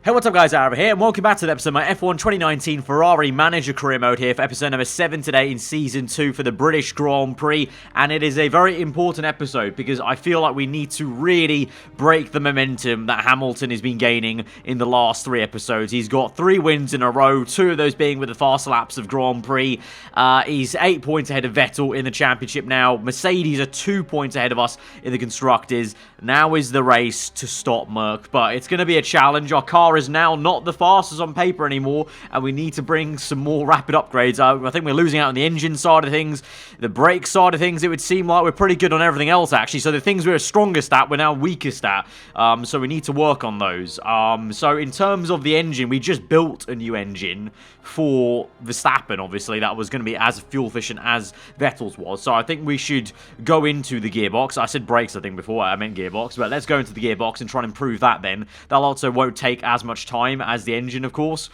Hey, what's up guys, aarava here, and welcome back to the episode of my F1 2019 Ferrari Manager Career Mode here for episode number 7 today in Season 2 for the British Grand Prix, and it is a very important episode because I feel like we need to really break the momentum that Hamilton has been gaining in the last 3 episodes. He's got 3 wins in a row, 2 of those being with the fast laps of Grand Prix. He's 8 points ahead of Vettel in the championship now. Mercedes are 2 points ahead of us in the Constructors. Now is the race to stop Merc, but it's going to be a challenge. Our car is now not the fastest on paper anymore, and we need to bring some more rapid upgrades. I think we're losing out on the engine side of things, the brake side of things. It would seem like we're pretty good on everything else, actually. So the things we were strongest at, we're now weakest at. So we need to work on those. So in terms of the engine, we just built a new engine for Verstappen, obviously. That was going to be as fuel efficient as Vettel's was. So I think we should go into the gearbox. I said brakes, I think, before. I meant gearbox. But let's go into the gearbox and try and improve that then. That also won't take as much time as the engine, of course.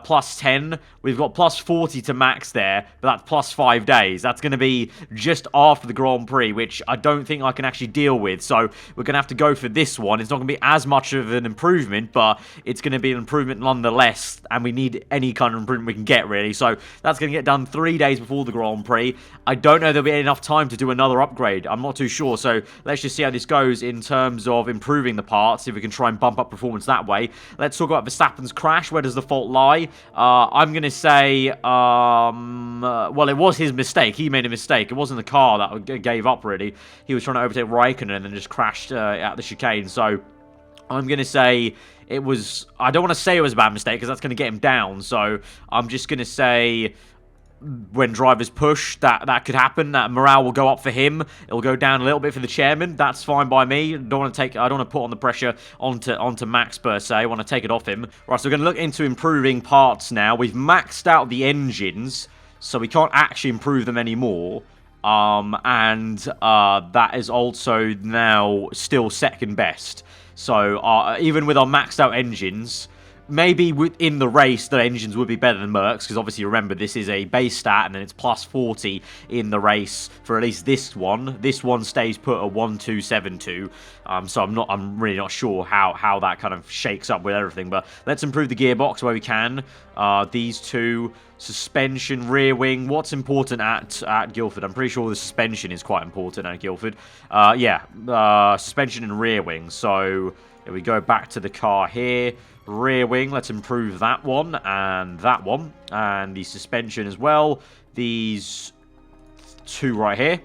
Plus 10. We've got plus 40 to max there, but that's plus 5 days. That's going to be just after the Grand Prix, which I don't think I can actually deal with. So we're going to have to go for this one. It's not going to be as much of an improvement, but it's going to be an improvement nonetheless, and we need any kind of improvement we can get, really. So that's going to get done 3 days before the Grand Prix. I don't know there'll be enough time to do another upgrade. I'm not too sure. So let's just see how this goes in terms of improving the parts, if we can try and bump up performance that way. Let's talk about Verstappen's crash. Where does the fault lie? I'm going to say, well, it was his mistake. He made a mistake. It wasn't the car that gave up, really. He was trying to overtake Raikkonen and then just crashed at the chicane. So I'm going to say it was... I don't want to say it was a bad mistake because that's going to get him down. So I'm just going to say when drivers push, that could happen. That morale will go up for him. It'll go down a little bit for the chairman. That's fine by me. I don't want to put on the pressure onto Max per se. I want to take it off him. Right, so we're going to look into improving parts now. We've maxed out the engines, so we can't actually improve them anymore. That is also now still second best. So even with our maxed out engines, maybe in the race, the engines would be better than Merc's, because obviously, remember, this is a base stat, and then it's plus 40 in the race for at least this one. This one stays put at 1272. So I'm really not sure how that kind of shakes up with everything. But let's improve the gearbox where we can. These two, suspension, rear wing. What's important at Guildford? I'm pretty sure the suspension is quite important at Guildford. Suspension and rear wing. So if we go back to the car here, rear wing, let's improve that one, and the suspension as well. These two right here.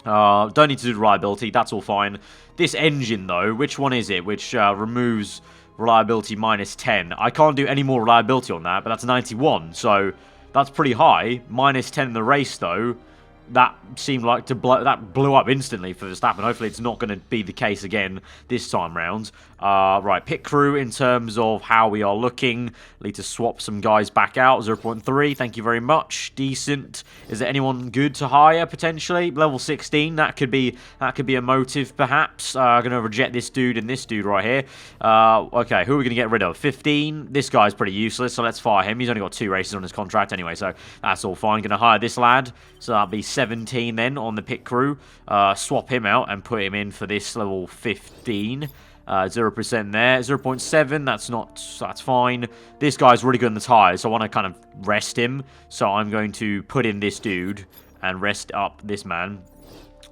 Don't need to do reliability, that's all fine. This engine, though, which one is it? Which removes reliability minus 10. I can't do any more reliability on that, but that's 91, so that's pretty high. Minus 10 in the race, though. That seemed like that blew up instantly for Verstappen. Hopefully it's not going to be the case again this time round. Right, pit crew in terms of how we are looking. Need to swap some guys back out. 0.3, thank you very much. Decent. Is there anyone good to hire potentially? Level 16, that could be a motive perhaps. Going to reject this dude and this dude right here. Okay, who are we going to get rid of? 15. This guy's pretty useless, so let's fire him. He's only got 2 races on his contract anyway, so that's all fine. Going to hire this lad, so that'll be 17 then on the pit crew. Swap him out and put him in for this level 15. 0% there. 0.7, that's fine. This guy's really good on the tyres, so I want to kind of rest him. So I'm going to put in this dude and rest up this man.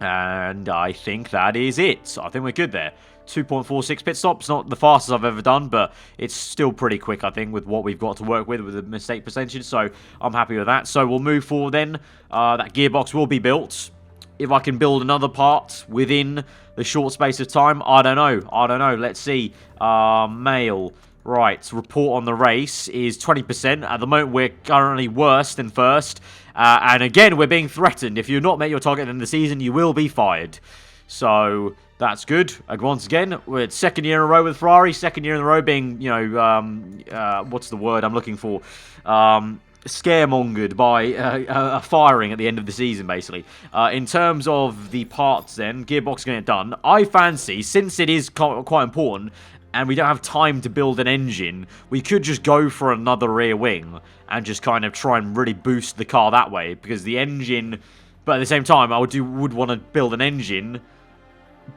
And I think that is it. So I think we're good there. 2.46 pit stops, not the fastest I've ever done, but it's still pretty quick, I think, with what we've got to work with the mistake percentage, so I'm happy with that. So we'll move forward then. That gearbox will be built. If I can build another part within the short space of time, I don't know. Let's see. Mail. Right, report on the race is 20%. At the moment, we're currently worse than first. And again, we're being threatened. If you've not met your target in the season, you will be fired. So that's good. Once again, we're at 2nd year in a row with Ferrari. 2nd year in a row being, what's the word I'm looking for? Scaremongered by a firing at the end of the season, basically. In terms of the parts then, gearbox is going to get done. I fancy, since it is quite important, and we don't have time to build an engine, we could just go for another rear wing and just kind of try and really boost the car that way, because the engine... But at the same time, I would want to build an engine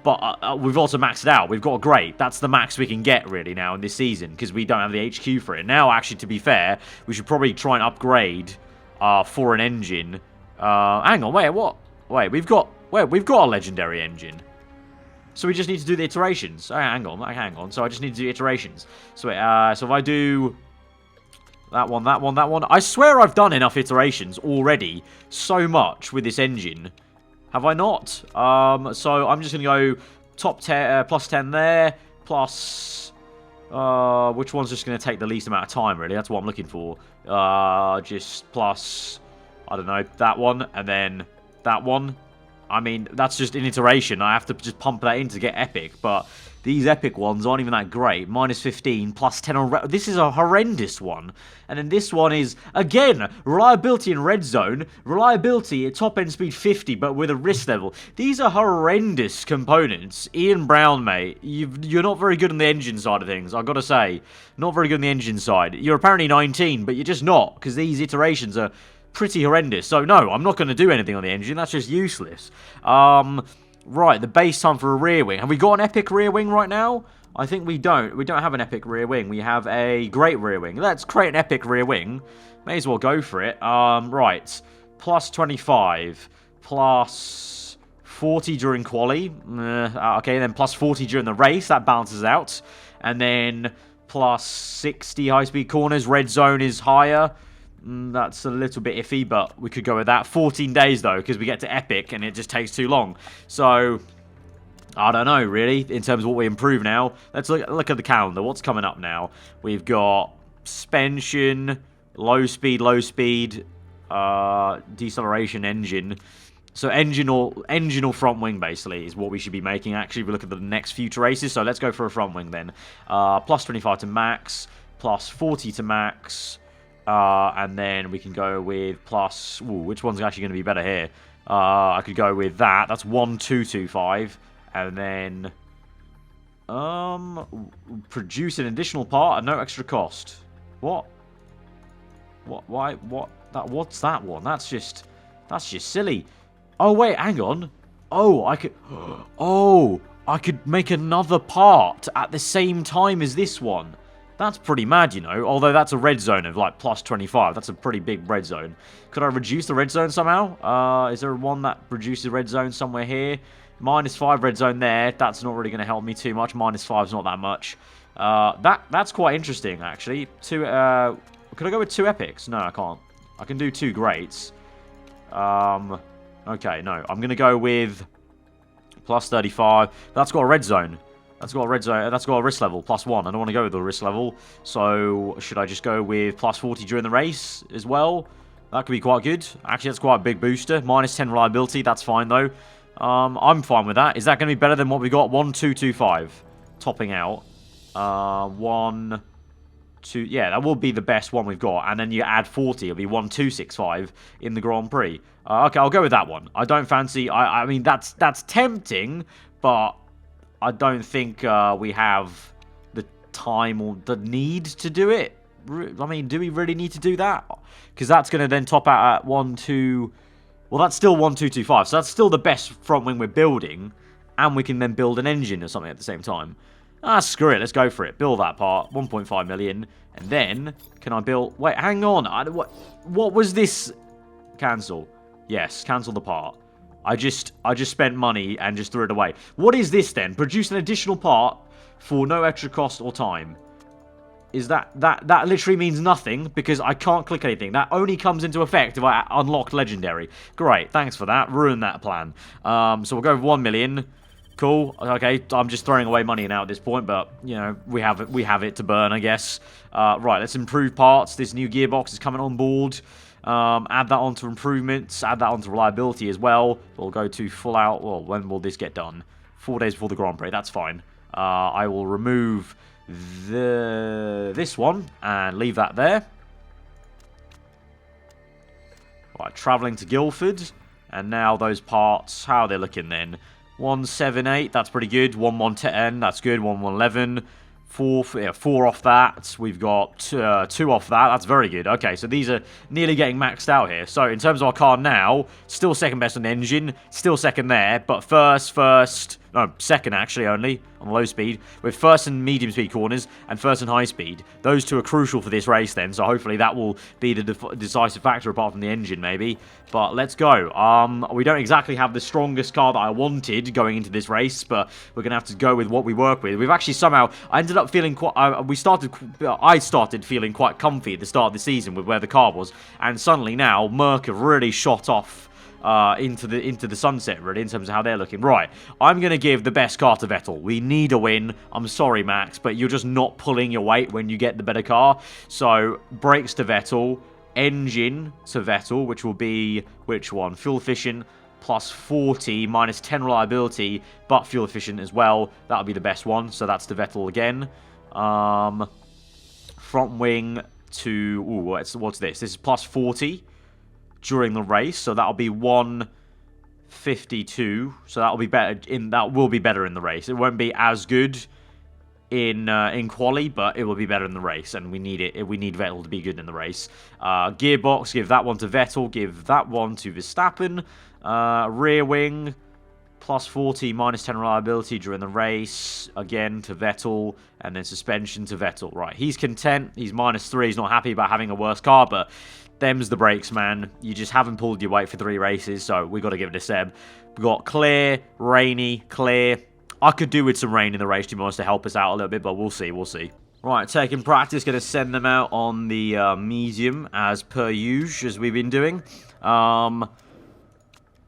But we've also maxed it out. We've got a great. That's the max we can get, really, now in this season, because we don't have the HQ for it. Now, actually, to be fair, we should probably try and upgrade for an engine. Hang on, wait, what? Wait, we've got a legendary engine. So we just need to do the iterations. Oh, hang on. So I just need to do iterations. So wait, so if I do that one. I swear I've done enough iterations already. So much with this engine. Have I not? So I'm just going to go top 10, plus 10 there, plus... which one's just going to take the least amount of time, really? That's what I'm looking for. Just plus... I don't know, that one, and then that one. I mean, that's just an iteration. I have to just pump that in to get epic, but these epic ones aren't even that great. Minus 15, plus 10 on... This is a horrendous one. And then this one is, again, reliability in red zone. Reliability at top end speed 50, but with a risk level. These are horrendous components. Ian Brown, mate, you're not very good on the engine side of things, I've got to say. Not very good on the engine side. You're apparently 19, but you're just not, because these iterations are pretty horrendous. So, no, I'm not going to do anything on the engine. That's just useless. Right, the base time for a rear wing. Have we got an epic rear wing right now? I think we don't. We don't have an epic rear wing. We have a great rear wing. Let's create an epic rear wing. May as well go for it. Right. Plus 25. Plus 40 during quali. Okay, then plus 40 during the race. That balances out. And then plus 60 high-speed corners. Red zone is higher. That's a little bit iffy, but we could go with that. 14 days, though, because we get to Epic, and it just takes too long. So, I don't know, really, in terms of what we improve now. Let's look at the calendar. What's coming up now? We've got suspension, low speed, deceleration, engine. So, engine or front wing, basically, is what we should be making, actually, if we look at the next future races. So, let's go for a front wing, then. Plus 25 to max, plus 40 to max... and then we can go with plus... Ooh, which one's actually going to be better here? I could go with that. That's 1225. And then... produce an additional part at no extra cost. What? What? Why? What? What's that one? That's just silly. Oh, wait, hang on. Oh, I could... Oh, I could make another part at the same time as this one. That's pretty mad, you know, although that's a red zone of, like, plus 25. That's a pretty big red zone. Could I reduce the red zone somehow? Is there one that reduces red zone somewhere here? Minus 5 red zone there. That's not really going to help me too much. Minus 5 is not that much. That's quite interesting, actually. Could I go with 2 epics? No, I can't. I can do 2 greats. Okay, no. I'm going to go with plus 35. That's got a red zone. That's got a red zone. That's got a risk level, plus 1. I don't want to go with the risk level. So, should I just go with plus 40 during the race as well? That could be quite good. Actually, that's quite a big booster. Minus 10 reliability. That's fine, though. I'm fine with that. Is that going to be better than what we got? 1225. Topping out. 1, 2... Yeah, that will be the best one we've got. And then you add 40. It'll be 1265 in the Grand Prix. Okay, I'll go with that one. I don't fancy... I mean, that's tempting, but... I don't think we have the time or the need to do it. I mean, do we really need to do that? Because that's going to then top out at 1, 2... Well, that's still 1225. So that's still the best front wing we're building. And we can then build an engine or something at the same time. Screw it. Let's go for it. Build that part. 1.5 million. And then, can I build... Wait, hang on. What was this? Cancel. Yes, cancel the part. I just spent money and just threw it away. What is this then? Produce an additional part for no extra cost or time. Is that literally means nothing because I can't click anything. That only comes into effect if I unlock legendary. Great, thanks for that. Ruined that plan. So we'll go with 1 million. Cool. Okay, I'm just throwing away money now at this point, but you know we have it to burn, I guess. Right, let's improve parts. This new gearbox is coming on board. Add that onto improvements, add that onto reliability as well. We'll go to full out. Well, when will this get done? 4 days before the Grand Prix. That's fine. I will remove this one and leave that there. Right, travelling to Guildford. And now those parts, how are they looking then? 178, that's pretty good. 1110, that's good. 1111. 4 off that. We've got 2 off that. That's very good. Okay, so these are nearly getting maxed out here. So in terms of our car now, still second best on the engine, still second there. But first, No, second actually only on low speed, with first and medium speed corners and first and high speed. Those two are crucial for this race then, so hopefully that will be the decisive factor apart from the engine maybe. But let's go. We don't exactly have the strongest car that I wanted going into this race, but we're going to have to go with what we work with. We've actually somehow, I ended up feeling quite, I started feeling quite comfy at the start of the season with where the car was, and suddenly now Merc have really shot off into the sunset, really, in terms of how they're looking. Right, I'm going to give the best car to Vettel. We need a win. I'm sorry, Max, but you're just not pulling your weight when you get the better car. So, brakes to Vettel, engine to Vettel, which will be, which one? Fuel efficient, plus 40, minus 10 reliability, but fuel efficient as well. That'll be the best one, so that's to Vettel again. Front wing to, ooh, what's this? This is plus 40. During the race, so that'll be 152. So that'll be better that will be better in the race. It won't be as good in quali, but it will be better in the race, and we need it. We need Vettel to be good in the race. Gearbox, give that one to Vettel. Give that one to Verstappen. Rear wing, plus 40, minus 10 reliability during the race. Again to Vettel, and then suspension to Vettel. Right, he's content. He's minus 3. He's not happy about having a worse car, but them's the brakes, man. You just haven't pulled your weight for 3 races, so we got to give it to Seb. We've got clear, rainy, clear. I could do with some rain in the race, to be honest, to help us out a little bit, but we'll see, we'll see. Right, taking practice, going to send them out on the medium, as per usual, as we've been doing. I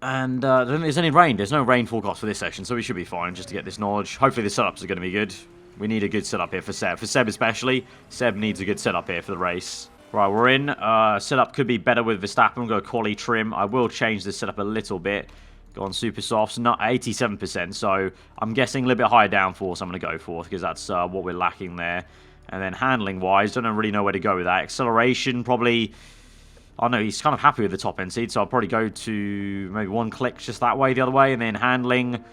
don't think there's any rain. There's no rain forecast for this section, so we should be fine, just to get this knowledge. Hopefully the setups are going to be good. We need a good setup here for Seb. For Seb especially, Seb needs a good setup here for the race. Right, we're in. Setup could be better with Verstappen. We'll go quali trim. I will change the setup a little bit. Go on super softs. Not 87%, so I'm guessing a little bit higher downforce I'm going to go for, because that's what we're lacking there. And then handling-wise, don't really know where to go with that. Acceleration, probably... Oh, no, he's kind of happy with the top-end seat, so I'll probably go to maybe one click just that way, the other way, and then handling...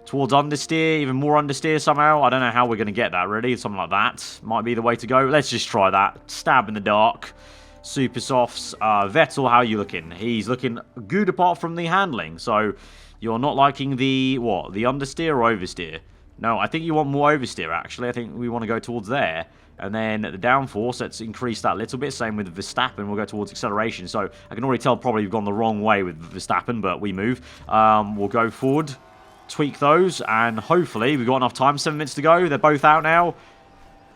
towards understeer, even more understeer somehow. I don't know how we're going to get that, really. Something like that might be the way to go. Let's just try that. Stab in the dark. Super softs. Vettel, how are you looking? He's looking good apart from the handling. So, you're not liking the, what? The understeer or oversteer? No, I think you want more oversteer, actually. I think we want to go towards there. And then the downforce, let's increase that a little bit. Same with Verstappen, we'll go towards acceleration. So, I can already tell probably we've gone the wrong way with Verstappen, but we move. We'll go forward. Tweak those, and hopefully we've got enough time. 7 minutes to go. They're both out now.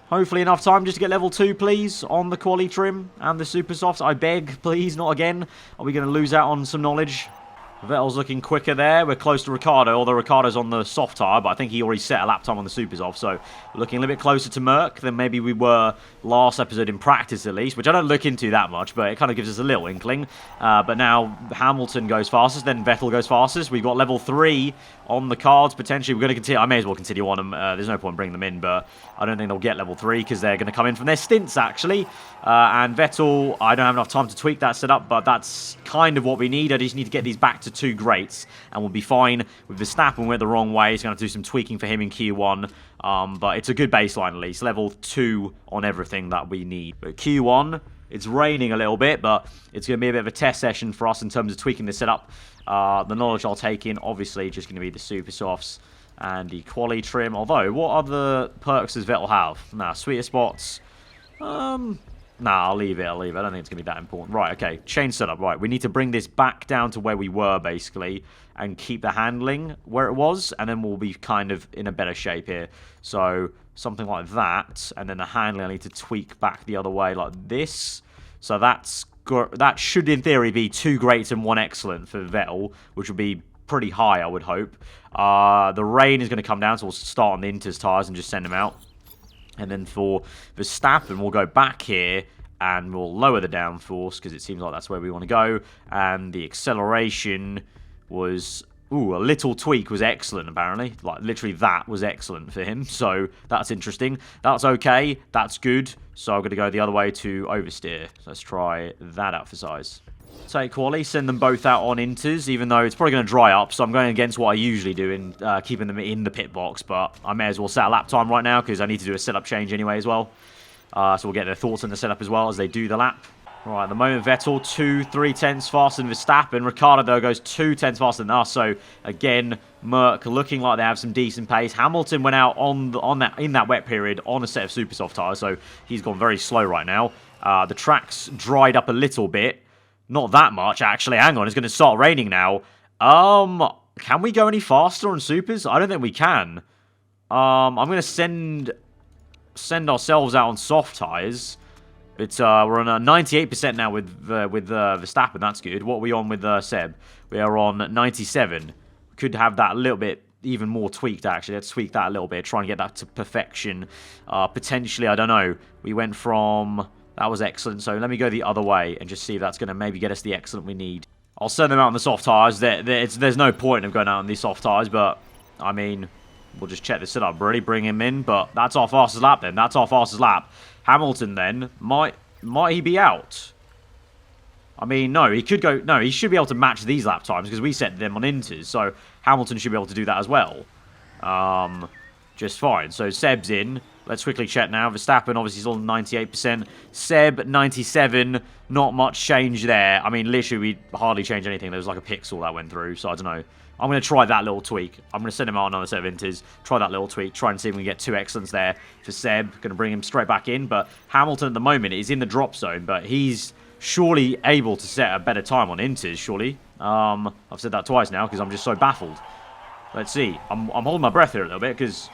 Hopefully enough time just to get level 2, please, on the quali trim and the super softs. I beg, please, not again. Are we going to lose out on some knowledge? Vettel's looking quicker there. We're close to Ricciardo, although Ricciardo's on the soft tyre, but I think he already set a lap time on the supers off, so we're looking a little bit closer to Merc than maybe we were last episode in practice, at least, which I don't look into that much, but it kind of gives us a little inkling. But now Hamilton goes fastest, then Vettel goes fastest. We've got level 3 on the cards, potentially. We're going to continue. I may as well continue on them. There's no point in bringing them in, but I don't think they'll get level 3 because they're going to come in from their stints, actually. And Vettel, I don't have enough time to tweak that setup, but that's kind of what we need. I just need to get these back to 2 greats, and we'll be fine. With Verstappen, went the wrong way. He's going to have to do some tweaking for him in Q1, but it's a good baseline at least. Level 2 on everything that we need. But Q1, it's raining a little bit, but it's going to be a bit of a test session for us in terms of tweaking the setup. The knowledge I'll take in, obviously, just going to be the super softs and the quali trim. Although, what other perks does Vettel have? Nah, sweeter spots. Nah, I'll leave it. I don't think it's going to be that important. Right, okay. Change setup. Right, we need to bring this back down to where we were, basically, and keep the handling where it was, and then we'll be kind of in a better shape here. So, something like that, and then the handling I need to tweak back the other way like this. So that should, in theory, be 2 greats and 1 excellent for Vettel, which would be pretty high, I would hope. The rain is going to come down, so we'll start on the Inter's tyres and just send them out. And then for Verstappen, we'll go back here and we'll lower the downforce because it seems like that's where we want to go. And the acceleration was... Ooh, a little tweak was excellent, apparently. Like, literally that was excellent for him. So, that's interesting. That's okay. That's good. So, I'm going to go the other way to oversteer. So let's try that out for size. Take quali, send them both out on inters, even though it's probably going to dry up. So, I'm going against what I usually do in keeping them in the pit box. But I may as well set a lap time right now because I need to do a setup change anyway as well. So, we'll get their thoughts on the setup as well as they do the lap. Right, at the moment, Vettel 2-3 tenths faster than Verstappen. Ricciardo, though, goes 2 tenths faster than us. So, again, Merc looking like they have some decent pace. Hamilton went out in that wet period on a set of super soft tyres, so he's gone very slow right now. The track's dried up a little bit. Not that much, actually. Hang on, it's going to start raining now. Can we go any faster on supers? I don't think we can. I'm going to send ourselves out on soft tyres. But we're on 98% now with Verstappen. That's good. What are we on with Seb? We are on 97. Could have that a little bit even more tweaked, actually. Let's tweak that a little bit. Try and get that to perfection. Potentially, I don't know. We went from... That was excellent. So let me go the other way and just see if that's going to maybe get us the excellent we need. I'll send them out on the soft tyres. There's no point of going out on these soft tyres, but, I mean, we'll just check this up. Really bring him in, but that's our fastest lap then. That's our fastest lap. Hamilton then, might he be out? I mean, no, he could go... No, he should be able to match these lap times because we set them on inters, so Hamilton should be able to do that as well. Just fine. So Seb's in. Let's quickly check now. Verstappen obviously is on 98%. Seb, 97. Not much change there. I mean, literally, we hardly changed anything. There was like a pixel that went through, so I don't know. I'm going to try that little tweak. I'm going to send him out another set of inters. Try that little tweak. Try and see if we can get 2 excellents there for Seb. Going to bring him straight back in. But Hamilton at the moment is in the drop zone. But he's surely able to set a better time on inters, surely. I've said that twice now because I'm just so baffled. Let's see. I'm holding my breath here a little bit because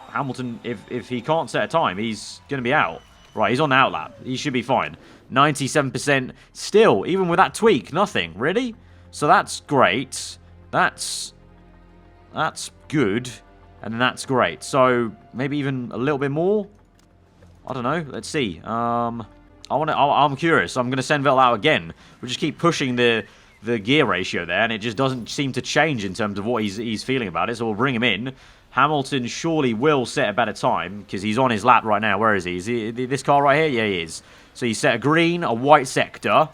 Hamilton, if he can't set a time, he's going to be out. Right, he's on the outlap. He should be fine. 97% still, even with that tweak. Nothing. Really? So that's great. That's good, and then that's great. So maybe even a little bit more. I don't know. Let's see. I'm curious. I'm gonna send Vettel out again. We'll just keep pushing the gear ratio there, and it just doesn't seem to change in terms of what he's feeling about it. So we'll bring him in. Hamilton surely will set a better time because he's on his lap right now. Where is he? Is he this car right here? Yeah, he is. So he set a green, a white sector.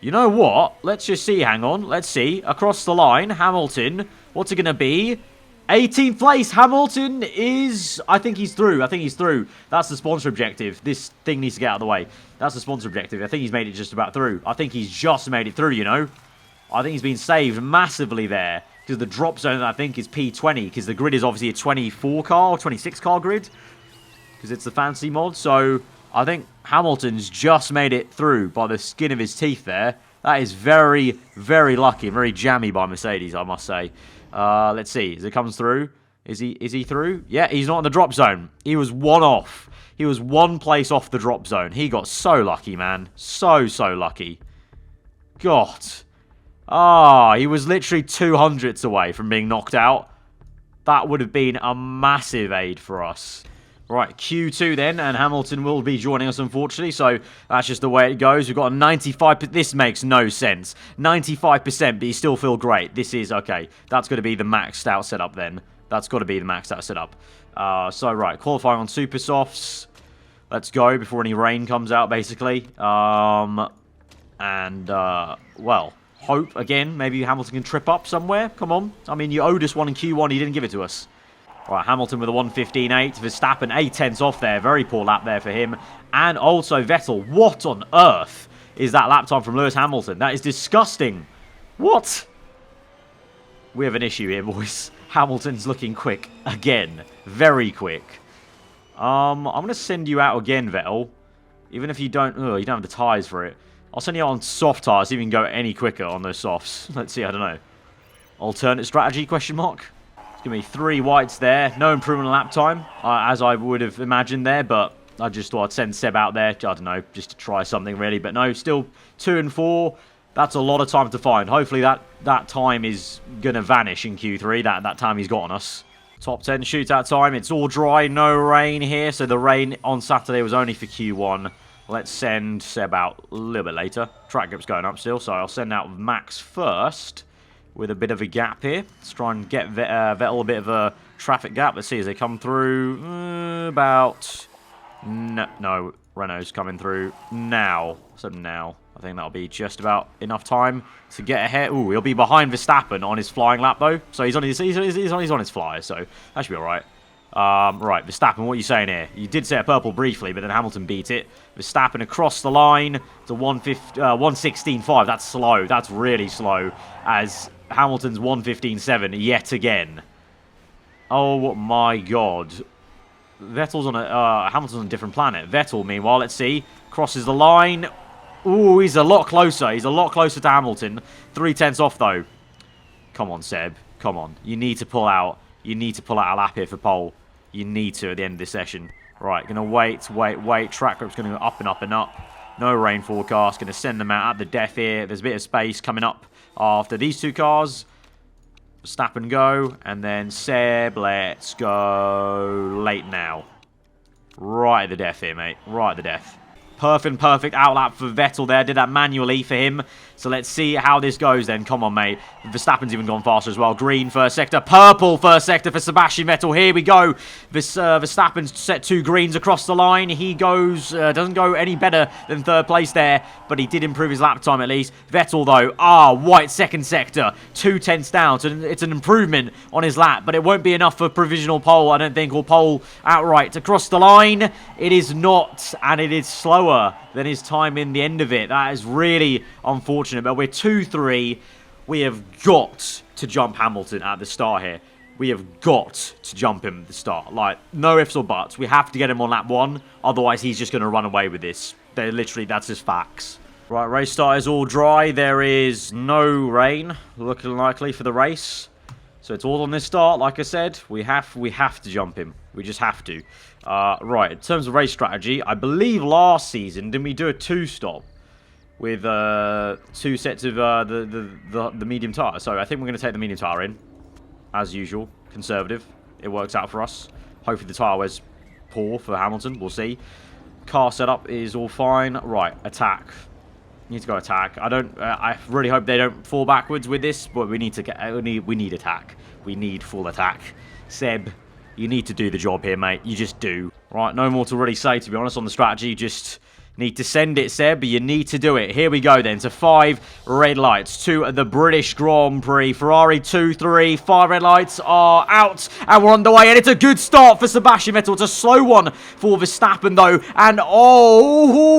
You know what? Let's just see. Hang on. Let's see. Across the line, Hamilton. What's it going to be? 18th place. Hamilton is... I think he's through. I think he's through. That's the sponsor objective. This thing needs to get out of the way. That's the sponsor objective. I think he's made it just about through. I think he's just made it through, you know. I think he's been saved massively there. Because the drop zone, I think, is P20. Because the grid is obviously a 24 car or 26 car grid. Because it's the fancy mod. So... I think Hamilton's just made it through by the skin of his teeth there. That is very, very lucky. Very jammy by Mercedes, I must say. Let's see. As it comes through. Is he through? Yeah, he's not in the drop zone. He was one off. He was one place off the drop zone. He got so lucky, man. So lucky. God. He was literally 200ths away from being knocked out. That would have been a massive aid for us. Right, Q2 then, and Hamilton will be joining us, unfortunately, so that's just the way it goes. We've got a 95%. This makes no sense. 95%, but you still feel great. This is, okay, that's got to be the maxed out setup then. That's got to be the maxed out setup. So, right, qualifying on Super Softs. Let's go before any rain comes out, basically. Well, hope, again, maybe Hamilton can trip up somewhere. Come on. I mean, you owed us one in Q1, you didn't give it to us. Right, Hamilton with a 1:15.8. Verstappen 8 tenths off there. Very poor lap there for him. And also Vettel. What on earth is that lap time from Lewis Hamilton? That is disgusting. What? We have an issue here, boys. Hamilton's looking quick again. Very quick. I'm going to send you out again, Vettel. Even if you don't... Oh, you don't have the tyres for it. I'll send you out on soft tyres, see if you can go any quicker on those softs. Let's see, I don't know. Alternate strategy, question mark? Give me 3 whites there. No improvement in lap time, as I would have imagined there, but I just thought I'd send Seb out there. I don't know, just to try something really. But no, still 2 and 4. That's a lot of time to find. Hopefully that time is going to vanish in Q3, that time he's got on us. Top 10 shootout time. It's all dry, no rain here. So the rain on Saturday was only for Q1. Let's send Seb out a little bit later. Track grip's going up still, so I'll send out Max first. With a bit of a gap here. Let's try and get Vettel a bit of a traffic gap. Let's see as they come through. About... No, Renault's coming through now. So now. I think that'll be just about enough time to get ahead. Ooh, he'll be behind Verstappen on his flying lap, though. So he's on his flyer, so that should be alright. Right, Verstappen, what are you saying here? You did say a purple briefly, but then Hamilton beat it. Verstappen across the line to 1:16.5. That's slow. That's really slow. As Hamilton's 1:15.7 yet again. Oh my god. Vettel's on Hamilton's on a different planet. Vettel, meanwhile, let's see. Crosses the line. Ooh, he's a lot closer. He's a lot closer to Hamilton. 3/10 off, though. Come on, Seb. Come on. You need to pull out. You need to pull out a lap here for pole. You need to at the end of this session. Right, going to wait. Track grip's going to go up and up and up. No rain forecast. Going to send them out at the death here. There's a bit of space coming up after these two cars. Stop and go. And then Seb, let's go late now. Right at the death here, mate. Right at the death. Perfect outlap for Vettel there. Did that manually for him. So let's see how this goes then. Come on, mate. Verstappen's even gone faster as well. Green first sector. Purple first sector for Sebastian Vettel. Here we go. Verstappen's set 2 greens across the line. He goes, doesn't go any better than 3rd place there, but he did improve his lap time at least. Vettel, though, white 2nd sector. 2/10 down. So it's an improvement on his lap, but it won't be enough for provisional pole, I don't think, or pole outright. Across the line, it is not, and it is slower than his time in the end of it. That is really unfortunate, but we're 2-3. We have got to jump Hamilton at the start here. We have got to jump him at the start. Like, no ifs or buts. We have to get him on lap 1, otherwise he's just going to run away with this. That's just facts. Right, race start is all dry. There is no rain looking likely for the race. So it's all on this start, like I said. We have to jump him. We just have to. Right, in terms of race strategy, I believe last season, didn't we do a 2-stop with 2 sets of the medium tyre? So I think we're going to take the medium tyre in, as usual. Conservative. It works out for us. Hopefully the tyre wear's poor for Hamilton. We'll see. Car setup is all fine. Right, attack. Need to go attack. I really hope they don't fall backwards with this, but we need to get. We need attack. We need full attack. Seb, you need to do the job here, mate. You just do. Right, no more to really say, to be honest, on the strategy. You just need to send it, Seb. You need to do it. Here we go, then, to 5 red lights to the British Grand Prix. Ferrari 2, 3, 5 red lights are out, and we're on the way, and it's a good start for Sebastian Vettel. It's a slow one for Verstappen, though, and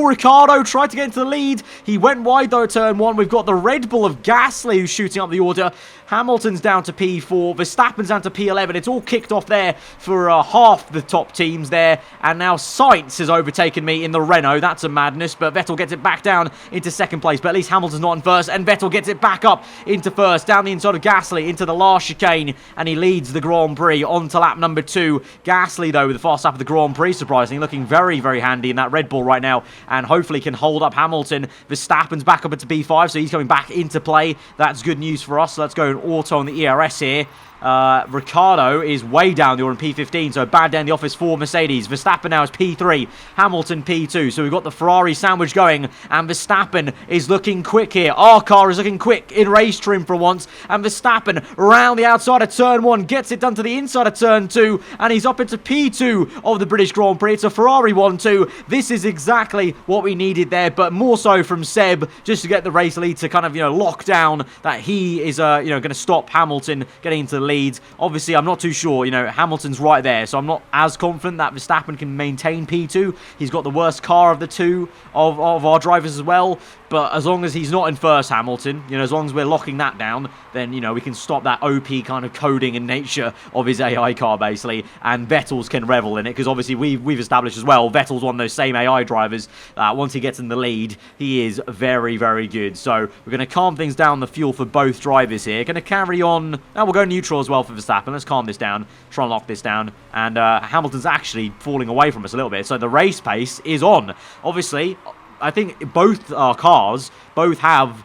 Ricciardo tried to get into the lead. He went wide, though, turn 1. We've got the Red Bull of Gasly who's shooting up the order. Hamilton's down to P4, Verstappen's down to P11. It's all kicked off there for half the top teams there, and now Sainz has overtaken me in the Renault. That's a madness, but Vettel gets it back down into 2nd place, but at least Hamilton's not in 1st, and Vettel gets it back up into 1st, down the inside of Gasly into the last chicane, and he leads the Grand Prix on to lap number 2. Gasly, though, with the fast lap of the Grand Prix, surprisingly, looking very, very handy in that Red Bull right now, and hopefully can hold up Hamilton. Verstappen's back up into P5, so he's coming back into play. That's good news for us. So let's go auto on the ERS here. Ricciardo is way down there on P15, so bad day in the office for Mercedes. Verstappen now is P3, Hamilton P2, so we've got the Ferrari sandwich going, and Verstappen is looking quick here. Our car is looking quick in race trim for once, and Verstappen around the outside of turn 1, gets it done to the inside of turn 2, and he's up into P2 of the British Grand Prix. It's a Ferrari 1-2. This is exactly what we needed there, but more so from Seb, just to get the race lead to kind of, lock down that he is, going to stop Hamilton getting into the lead. Obviously, I'm not too sure. Hamilton's right there, so I'm not as confident that Verstappen can maintain P2. He's got the worst car of the two of our drivers as well. But as long as he's not in 1st, Hamilton, as long as we're locking that down, then, we can stop that OP kind of coding and nature of his AI car, basically, and Vettel's can revel in it, because obviously we've established as well, Vettel's one of those same AI drivers. Once he gets in the lead, he is very, very good. So we're going to calm things down the fuel for both drivers here. Going to carry on. Now we'll go neutral as well for Verstappen. Let's calm this down, try and lock this down, and Hamilton's actually falling away from us a little bit, so the race pace is on. Obviously, I think both cars have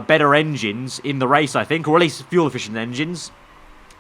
better engines in the race, I think, or at least fuel-efficient engines.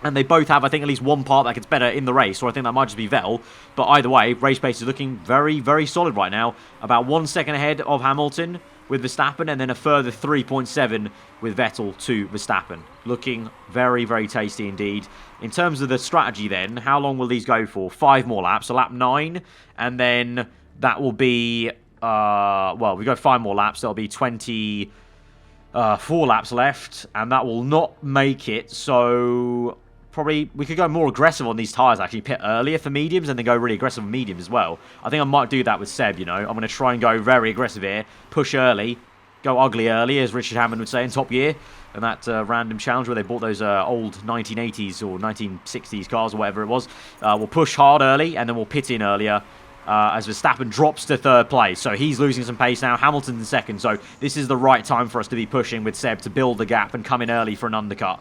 And they both have, I think, at least one part that gets better in the race, or I think that might just be Vettel. But either way, race pace is looking very, very solid right now. About 1 second ahead of Hamilton with Verstappen, and then a further 3.7 with Vettel to Verstappen. Looking very, very tasty indeed. In terms of the strategy then, how long will these go for? 5 more laps, so lap 9, and then that will be... well, we go 5 more laps. There'll be 24 laps left, and that will not make it. So probably... We could go more aggressive on these tyres, actually. Pit earlier for mediums and then go really aggressive on mediums as well. I think I might do that with Seb, you know. I'm going to try and go very aggressive here. Push early. Go ugly early, as Richard Hammond would say in Top Gear. And that random challenge where they bought those old 1980s or 1960s cars or whatever it was. We'll push hard early and then we'll pit in earlier. As Verstappen drops to third place. So he's losing some pace now. Hamilton's in second. So this is the right time for us to be pushing with Seb to build the gap and come in early for an undercut.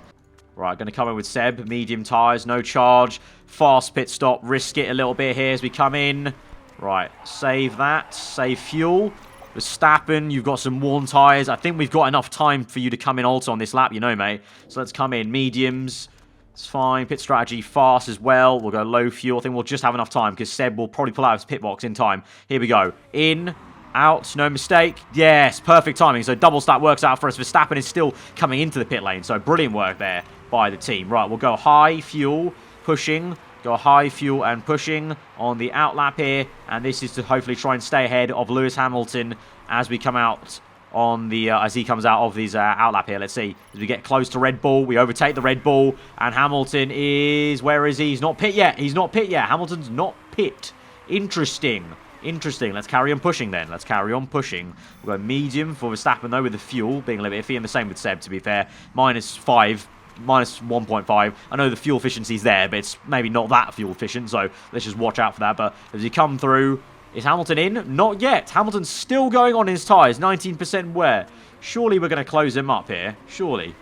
Right, going to come in with Seb. Medium tyres, no charge. Fast pit stop. Risk it a little bit here as we come in. Right, save that. Save fuel. Verstappen, you've got some worn tyres. I think we've got enough time for you to come in also on this lap, you know, mate. So let's come in. Mediums. It's fine. Pit strategy fast as well. We'll go low fuel. I think we'll just have enough time because Seb will probably pull out his pit box in time. Here we go. In, out, no mistake. Yes, perfect timing. So double stack works out for us. Verstappen is still coming into the pit lane. So brilliant work there by the team. Right, we'll go high fuel, pushing. Go high fuel and pushing on the out lap here. And this is to hopefully try and stay ahead of Lewis Hamilton as we come out on the as he comes out of his out lap here. Let's see. As we get close to Red Bull, we overtake the Red Bull, and Hamilton is... Where is he? He's not pit yet. He's not pit yet. Hamilton's not pit. Interesting. Interesting. Let's carry on pushing then. Let's carry on pushing. We'll go medium for Verstappen though with the fuel being a little bit iffy, and the same with Seb to be fair. -5. Minus 1.5. I know the fuel efficiency's there, but it's maybe not that fuel efficient, so let's just watch out for that. But as he come through... Is Hamilton in? Not yet. Hamilton's still going on his tyres. 19% wear. Surely we're going to close him up here. Surely.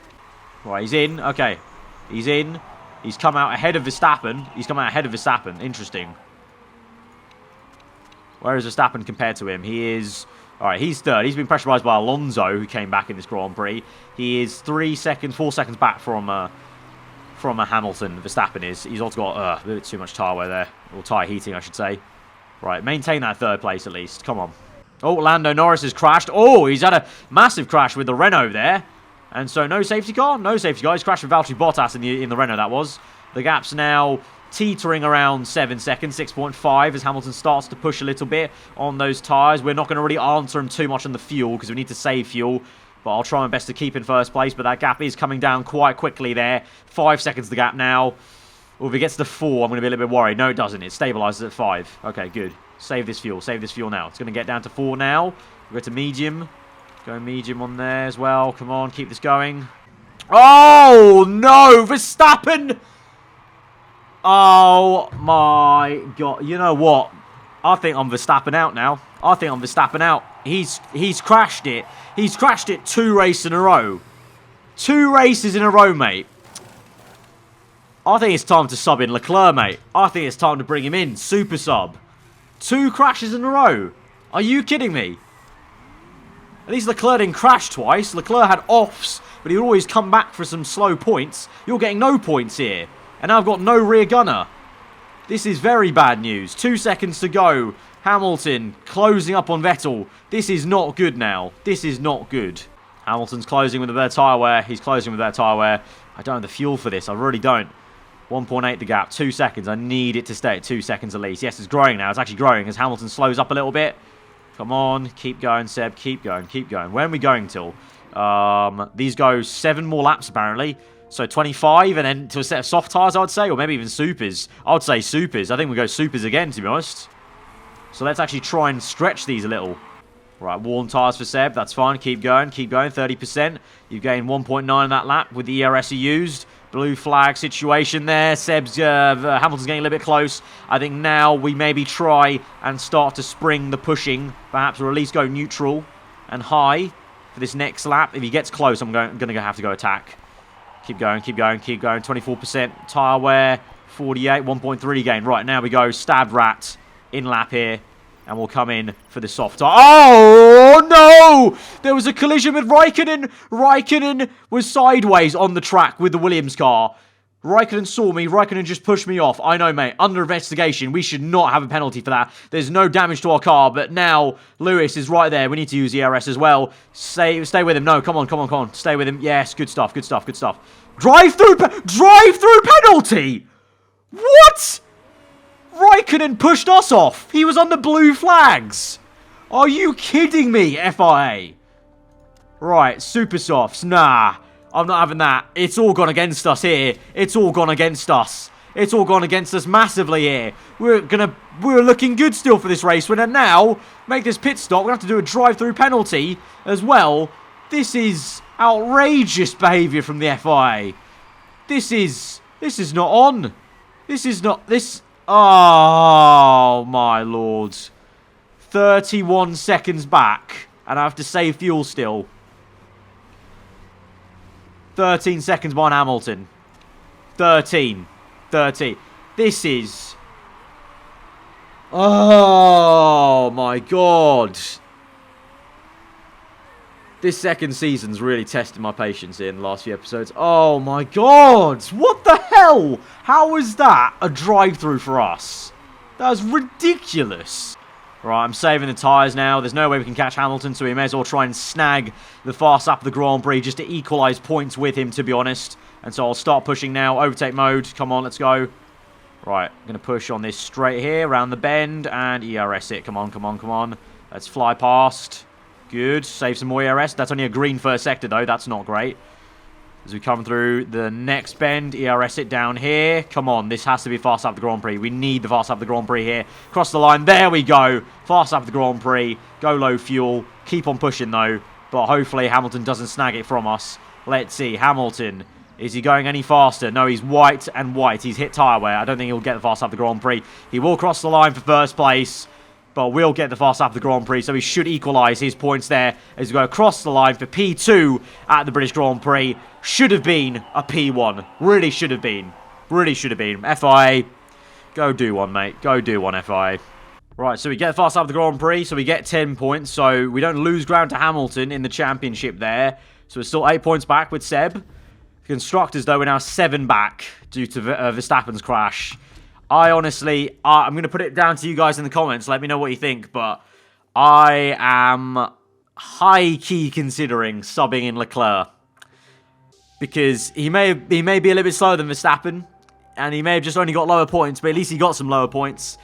Right, he's in. Okay. He's in. He's come out ahead of Verstappen. He's come out ahead of Verstappen. Interesting. Where is Verstappen compared to him? He is... Alright, he's third. He's been pressurised by Alonso, who came back in this Grand Prix. He is 4 seconds back from a Hamilton. Verstappen is. He's also got a bit too much tyre wear there. Or tyre heating, I should say. Right, maintain that third place at least. Come on. Oh, Lando Norris has crashed. Oh, he's had a massive crash with the Renault there. And so no safety car? No safety car. He's crashed with Valtteri Bottas in the Renault, that was. The gap's now teetering around 7 seconds, 6.5 as Hamilton starts to push a little bit on those tyres. We're not going to really answer him too much on the fuel because we need to save fuel. But I'll try my best to keep in first place. But that gap is coming down quite quickly there. 5 seconds the gap now. Well, if it gets to 4, I'm going to be a little bit worried. No, it doesn't. It stabilizes at 5. Okay, good. Save this fuel. Save this fuel now. It's going to get down to 4 now. We'll go to medium. Go medium on there as well. Come on, keep this going. Oh, no! Verstappen! Oh, my God. You know what? I think I'm Verstappen out now. I think I'm Verstappen out. He's crashed it. He's crashed it 2 races in a row. 2 races in a row, mate. I think it's time to sub in Leclerc, mate. I think it's time to bring him in. Super sub. 2 crashes in a row. Are you kidding me? At least Leclerc didn't crash twice. Leclerc had offs, but he would always come back for some slow points. You're getting no points here. And now I've got no rear gunner. This is very bad news. 2 seconds to go. Hamilton closing up on Vettel. This is not good now. This is not good. Hamilton's closing with a better tyre wear. He's closing with a better tyre wear. I don't have the fuel for this. I really don't. 1.8 the gap. 2 seconds. I need it to stay at 2 seconds at least. Yes, it's growing now. It's actually growing as Hamilton slows up a little bit. Come on. Keep going, Seb. Keep going. Keep going. When are we going till? These go 7 more laps, apparently. So 25 and then to a set of soft tyres, I would say. Or maybe even supers. I would say supers. I think we go supers again, to be honest. So let's actually try and stretch these a little. Right, worn tyres for Seb. That's fine. Keep going. Keep going. 30%. You've gained 1.9 in that lap with the ERS you used. Blue flag situation there. Hamilton's getting a little bit close. I think now we maybe try and start to spring the pushing. Perhaps, or at least go neutral and high for this next lap. If he gets close, I'm going to have to go attack. Keep going, keep going, keep going. 24% tyre wear. 48, 1.3 gain. Right, now we go stab rat in lap here. And we'll come in for the soft tyre. Oh, no! There was a collision with Raikkonen. Raikkonen was sideways on the track with the Williams car. Raikkonen saw me. Raikkonen just pushed me off. I know, mate. Under investigation. We should not have a penalty for that. There's no damage to our car. But now, Lewis is right there. We need to use the ERS as well. Stay with him. No, come on, come on, come on. Stay with him. Yes, good stuff, good stuff, good stuff. Drive-through penalty! What? Raikkonen pushed us off. He was on the blue flags. Are you kidding me, FIA? Right, super softs. Nah. I'm not having that. It's all gone against us here. It's all gone against us. It's all gone against us massively here. We're looking good still for this race. We're gonna now make this pit stop. We're gonna have to do a drive-through penalty as well. This is outrageous behaviour from the FIA. This is not on. Oh my lord. 31 seconds back, and I have to save fuel still. 13 seconds behind Hamilton. 13. This is... Oh my god. This second season's really tested my patience in the last few episodes. Oh my god. What the hell? How was that a drive-through for us? That was ridiculous. Right, I'm saving the tyres now. There's no way we can catch Hamilton, so we may as well try and snag the fast lap of the Grand Prix just to equalise points with him, to be honest. And so I'll start pushing now. Overtake mode. Come on, let's go. Right, I'm going to push on this straight here, around the bend, and ERS it. Come on. Let's fly past. Good. Save some more ERS. That's only a green first sector, though. That's not great. As we come through the next bend, ERS it down here. Come on, this has to be fast lap of the Grand Prix. We need the fast lap of the Grand Prix here. Cross the line. There we go. Fast lap of the Grand Prix. Go low fuel. Keep on pushing, though. But hopefully Hamilton doesn't snag it from us. Let's see. Hamilton. Is he going any faster? No, he's white and white. He's hit tyre wear. I don't think he'll get the fast lap of the Grand Prix. He will cross the line for first place, but will get the fast lap of the Grand Prix, so he should equalise his points there as we go across the line for P2 at the British Grand Prix. Should have been a P1. Really should have been. FIA, go do one, mate. Go do one, FIA. Right, so we get the fast lap of the Grand Prix, so we get 10 points, so we don't lose ground to Hamilton in the championship there. So we're still 8 points back with Seb. The constructors, though, we're now 7 back due to Verstappen's crash. I'm going to put it down to you guys in the comments. Let me know what you think. But I am high-key considering subbing in Leclerc. Because he may be a little bit slower than Verstappen. And he may have just only got lower points. But at least he got some lower points.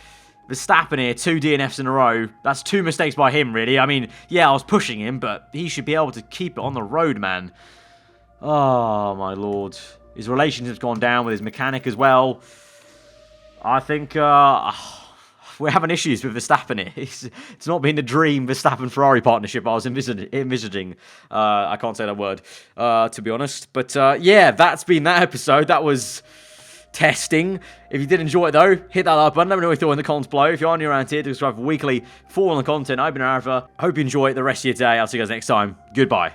Verstappen here, 2 DNFs in a row. That's 2 mistakes by him, really. I mean, yeah, I was pushing him. But he should be able to keep it on the road, man. Oh, my lord. His relationship's gone down with his mechanic as well. I think we're having issues with Verstappen here. It's not been the dream Verstappen-Ferrari partnership I was envisaging. I can't say that word, to be honest. But yeah, that's been that episode. That was testing. If you did enjoy it, though, hit that like button. Let me know what you thought in the comments below. If you are new around here, subscribe for weekly Formula content. I've been aarava. Hope you enjoy the rest of your day. I'll see you guys next time. Goodbye.